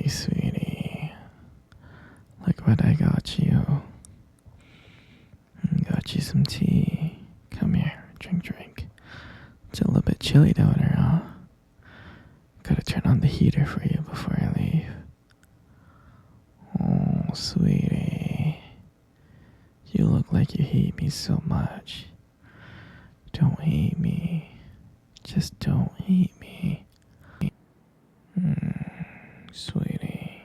sweetie. Look what I got you. Got you some tea. Come here, drink. It's a little bit chilly down here, huh? Gotta turn on the heater for you before I leave. Oh, sweetie. You look like you hate me so much. Don't hate me. Just don't hate me. Sweetie.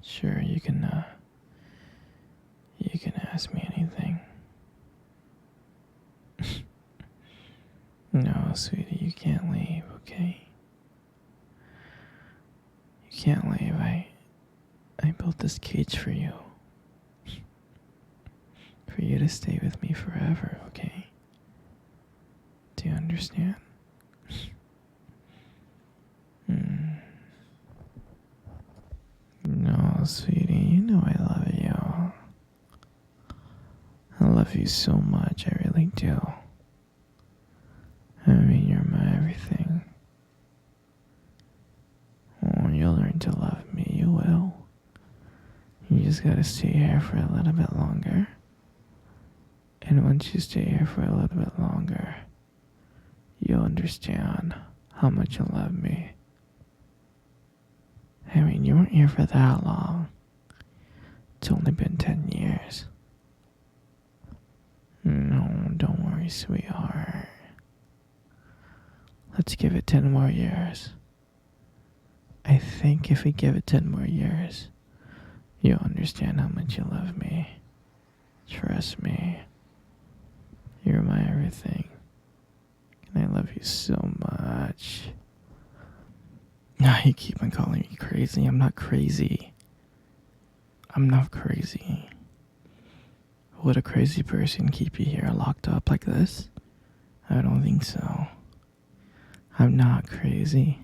Sure, you can ask me anything. No, sweetie, you can't leave, okay? You can't leave. I built this cage for you. For you to stay with me forever, okay? Do you understand? No, sweetie, you know I love you. I love you so much, I really do. I mean, you're my everything. Oh, you'll learn to love me, you will. You just gotta stay here for a little bit longer. And once you stay here for a little bit longer, you'll understand how much you love me. I mean, you weren't here for that long. It's only been 10 years. No, don't worry, sweetheart. Let's give it 10 more years. I think if we give it 10 more years, you'll understand how much you love me. Trust me. You're my everything. And I love you so much. Now you keep on calling me crazy. I'm not crazy. I'm not crazy. Would a crazy person keep you here locked up like this? I don't think so. I'm not crazy.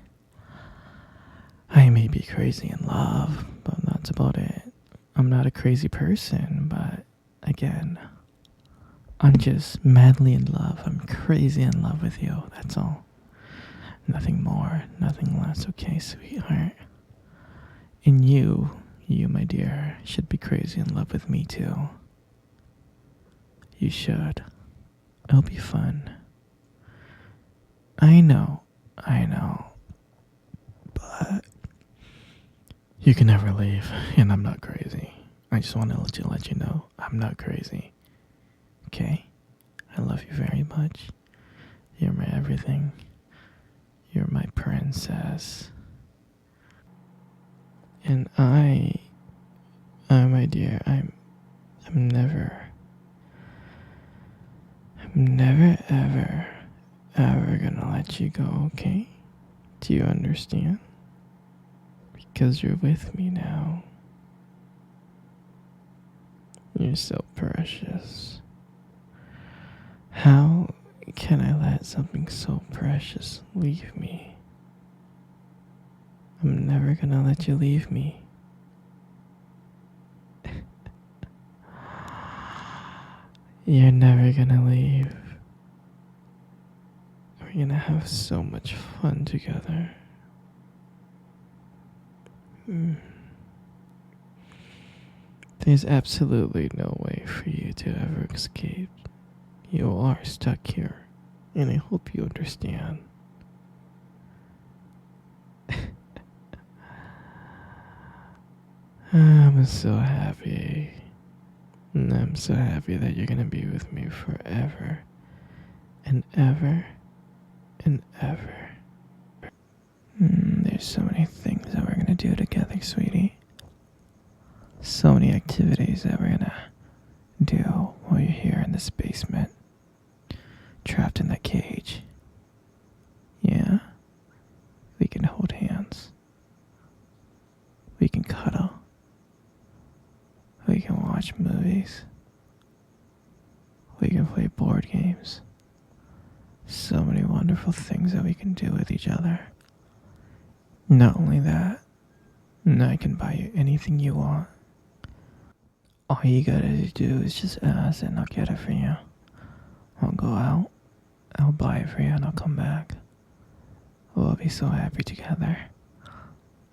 I may be crazy in love, but that's about it. I'm not a crazy person, but again, I'm just madly in love. I'm crazy in love with you, that's all. Nothing more, nothing less, okay, sweetheart? And you, my dear, should be crazy in love with me too. You should. It'll be fun. I know. But you can never leave, and I'm not crazy. I just want to let you know I'm not crazy. Okay? I love you very much. You're my everything. You're my princess. And my dear, I'm never ever gonna let you go, okay? Do you understand? Because you're with me now. You're so precious. How can I let something so precious leave me? I'm never gonna let you leave me. You're never gonna leave. We're gonna have so much fun together. There's absolutely no way for you to ever escape. You are stuck here, and I hope you understand. I'm so happy. I'm so happy that you're gonna be with me forever and ever and ever. There's so many things that we're gonna do together, sweetie. So many activities that we're gonna do while you're here in this basement, trapped in that cage. Yeah, we can hold hands. We can cuddle. We can watch movies. We can play board games. So many wonderful things that we can do with each other. Not only that, I can buy you anything you want. All you gotta do is just ask and I'll get it for you. I'll go out, I'll buy it for you, and I'll come back. We'll be so happy together.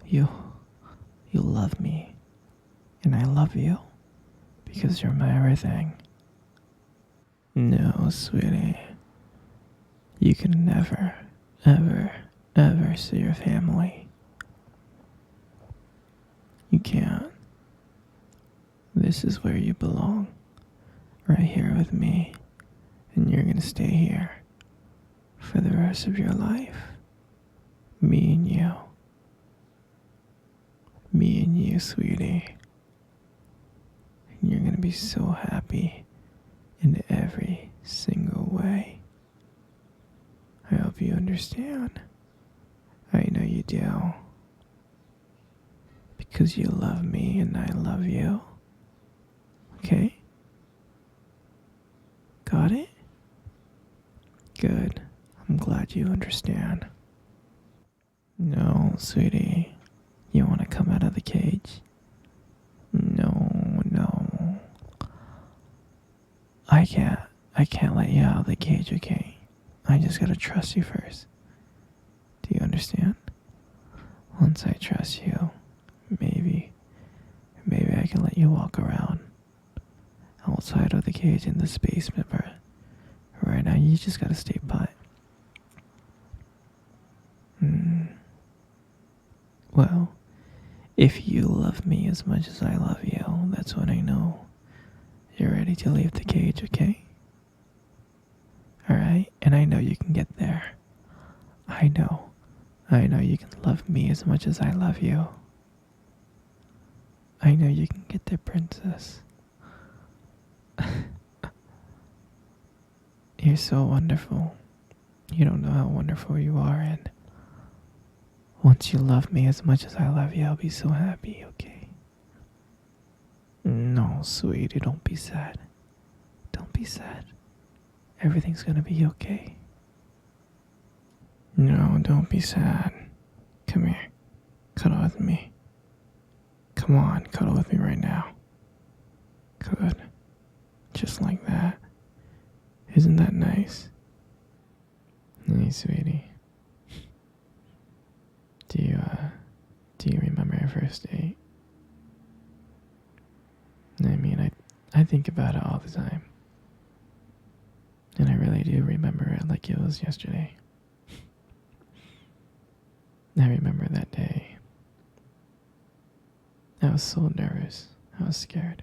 You You love me, and I love you because you're my everything. No, sweetie, you can never, ever, ever see your family. You can't. This is where you belong, right here with me, and you're gonna stay here for the rest of your life. Me and you. Me and you, sweetie. And you're gonna be so happy in every single way. I hope you understand. I know you do. Because you love me and I love you. Okay? Got it? Good. I'm glad you understand. No, sweetie. You want to come out of the cage? No, no. I can't. I can't let you out of the cage, okay? I just gotta trust you first. Do you understand? Once I trust you, maybe I can let you walk around outside of the cage in this basement, but right now you just gotta stay put. Well, if you love me as much as I love you, that's when I know you're ready to leave the cage, okay? Alright? And I know you can get there. I know you can love me as much as I love you. I know you can get there, princess. You're so wonderful. You don't know how wonderful you are, and once you love me as much as I love you, I'll be so happy, okay? No, sweetie, don't be sad. Don't be sad. Everything's gonna be okay. No, don't be sad. Come here. Cuddle with me. Come on, cuddle with me right now. Good. Just like that. Isn't that nice? Hey, sweetie. Do you remember our first date? I mean, I think about it all the time. And I really do remember it like it was yesterday. I remember that day. I was so nervous. I was scared.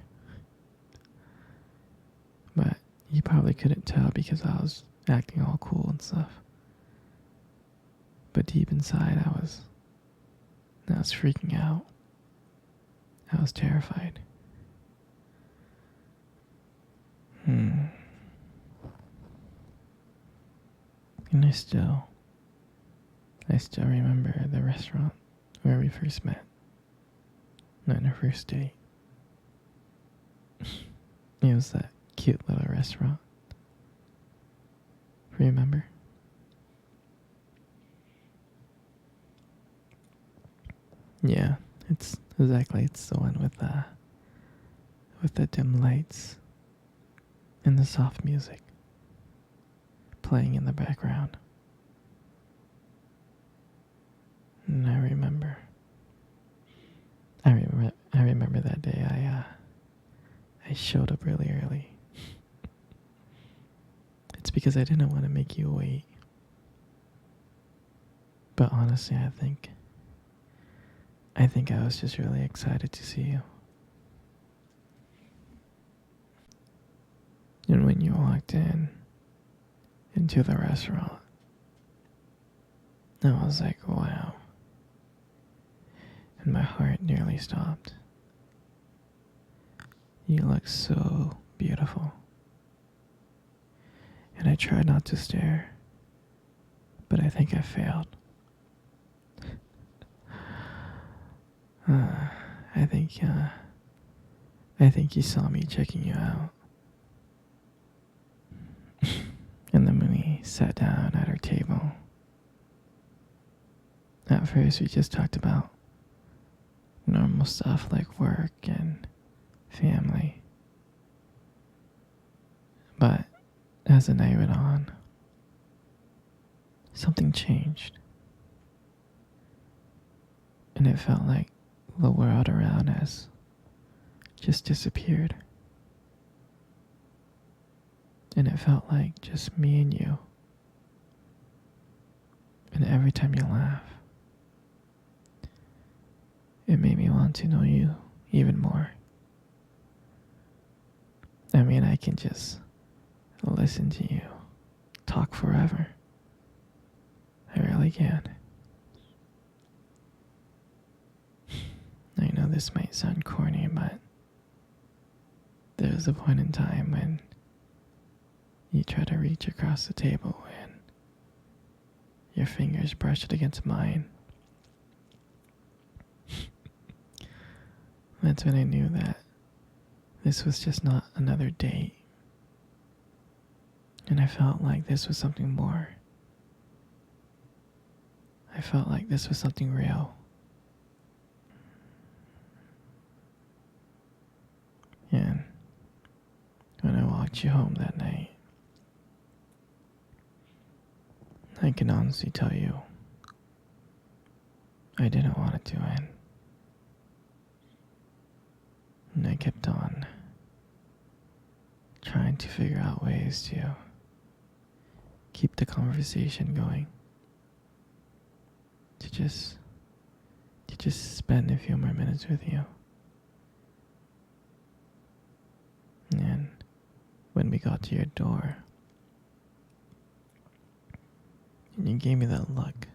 But you probably couldn't tell because I was acting all cool and stuff. But deep inside, I was freaking out. I was terrified. And I still remember the restaurant where we first met. On our first date. It was that cute little restaurant. Remember? Yeah, it's the one with the dim lights and the soft music playing in the background. And I remember that day I showed up really early. It's because I didn't want to make you wait. But honestly, I think I was just really excited to see you. And when you walked into the restaurant, I was like, wow. And my heart nearly stopped. You look so beautiful. And I tried not to stare, but I think I failed. I think you saw me checking you out. And then when we sat down at our table, at first we just talked about normal stuff like work and family. But as the night went on, something changed. And it felt like the world around us just disappeared. And it felt like just me and you. And every time you laugh, it made me want to know you even more. I mean, I can just listen to you talk forever. I really can. I know this might sound corny, but there's a point in time when you try to reach across the table and your fingers brush it against mine. That's when I knew that this was just not another date. And I felt like this was something more. I felt like this was something real. And when I walked you home that night, I can honestly tell you, I didn't want it to end. And I kept on trying to figure out ways to keep the conversation going. To just spend a few more minutes with you. And when we got to your door, and you gave me that look,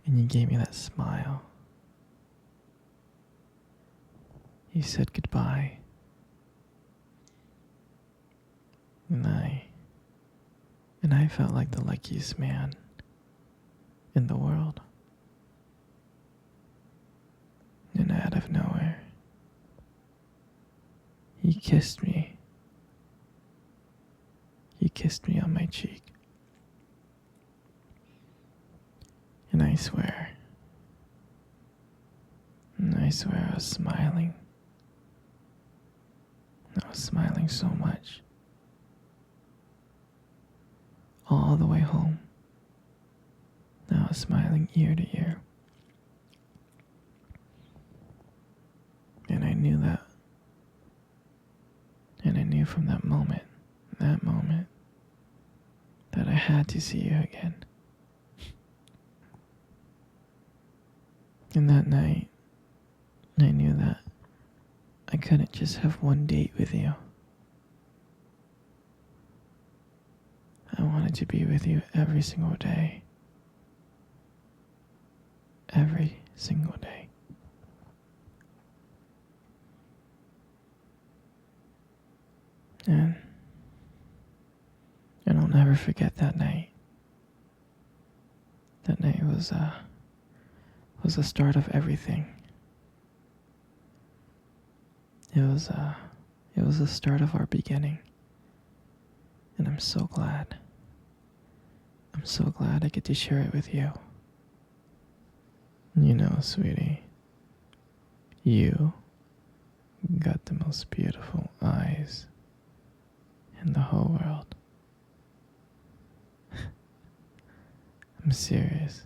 and you gave me that smile, you said goodbye, and I felt like the luckiest man in the world. And out of nowhere, you kissed me. You kissed me on my cheek. And I swear I was smiling. I was smiling so much. All the way home. I was smiling ear to ear. And I knew that. And I knew from that moment, that I had to see you again. And that night, I knew that I couldn't just have one date with you. I wanted to be with you every single day. Every single day. And I'll never forget that night. That night was the start of everything. It was the start of our beginning. And I'm so glad. I'm so glad I get to share it with you. You know, sweetie, you got the most beautiful eyes in the whole world. I'm serious.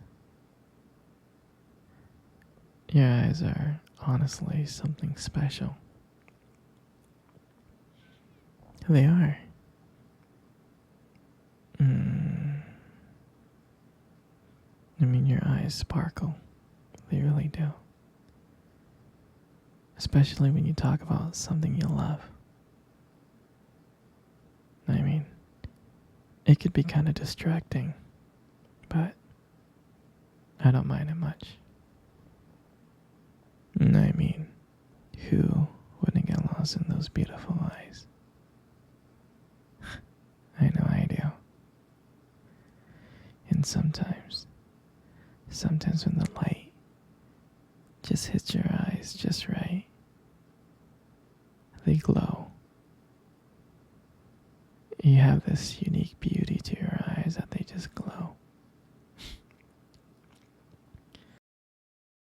Your eyes are honestly something special. They are. I mean, your eyes sparkle. They really do. Especially when you talk about something you love. I mean, it could be kind of distracting, but I don't mind it much. I mean, who wouldn't get lost in those beautiful eyes? I know I do. And sometimes when the light just hits your eyes just right, they glow. You have this unique beauty to your eyes that they just glow.